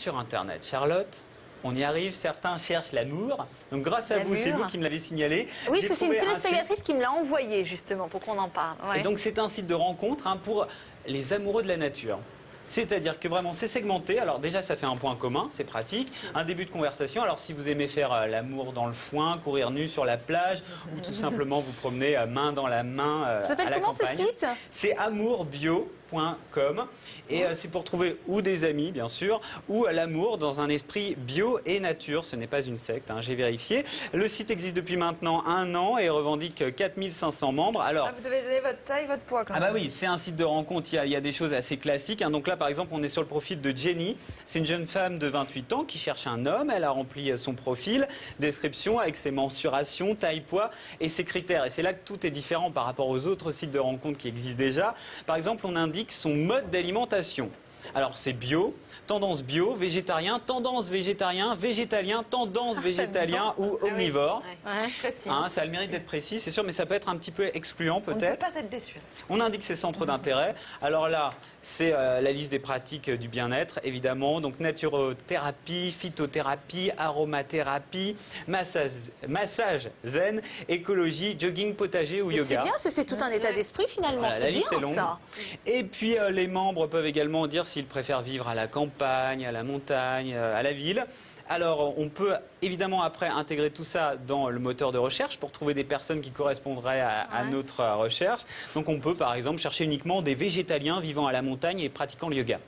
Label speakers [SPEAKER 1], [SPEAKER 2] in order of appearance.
[SPEAKER 1] sur Internet. Charlotte, on y arrive, certains cherchent l'amour. Donc grâce à vous, c'est vous qui me l'avez signalé.
[SPEAKER 2] Oui, parce que c'est une téléspectatrice qui me l'a envoyé justement pour qu'on en parle. Ouais.
[SPEAKER 1] Et donc c'est un site de rencontre pour les amoureux de la nature. C'est-à-dire que vraiment c'est segmenté. Alors déjà ça fait un point commun, c'est pratique. Un début de conversation. Alors si vous aimez faire l'amour dans le foin, courir nu sur la plage ou tout simplement vous promener main dans la main à la campagne. Ça s'appelle comment ce site? C'est amourbio.com et c'est pour trouver ou des amis bien sûr ou l'amour dans un esprit bio et nature. Ce n'est pas une secte, j'ai vérifié. Le site existe depuis maintenant 1 an et revendique 4500 membres. Alors,
[SPEAKER 3] vous devez donner votre taille, votre poids quand même.
[SPEAKER 1] Ah bah oui, c'est un site de rencontre, il y a des choses assez classiques. Donc là par exemple on est sur le profil de Jenny. C'est une jeune femme de 28 ans qui cherche un homme. Elle a rempli son profil, description avec ses mensurations, taille, poids et ses critères. Et c'est là que tout est différent par rapport aux autres sites de rencontre qui existent déjà. Par exemple on indique son mode d'alimentation. Alors c'est bio, tendance bio, végétarien, tendance végétarien, végétalien, tendance végétalien ou omnivore.
[SPEAKER 3] Précis.
[SPEAKER 1] Ça a le mérite d'être précis, c'est sûr, mais ça peut être un petit peu excluant peut-être.
[SPEAKER 3] On ne peut pas être déçu.
[SPEAKER 1] On indique ses centres d'intérêt. Alors là, c'est la liste des pratiques du bien-être, évidemment. Donc naturothérapie, phytothérapie, aromathérapie, massage zen, écologie, jogging, potager ou yoga.
[SPEAKER 2] C'est bien, c'est tout un état d'esprit finalement.
[SPEAKER 1] Voilà,
[SPEAKER 2] c'est
[SPEAKER 1] bien
[SPEAKER 2] longue. Ça.
[SPEAKER 1] Et puis les membres peuvent également dire s'ils préfèrent vivre à la campagne, à la montagne, à la ville. Alors, on peut évidemment après intégrer tout ça dans le moteur de recherche pour trouver des personnes qui correspondraient à notre recherche. Donc, on peut par exemple chercher uniquement des végétaliens vivant à la montagne et pratiquant le yoga.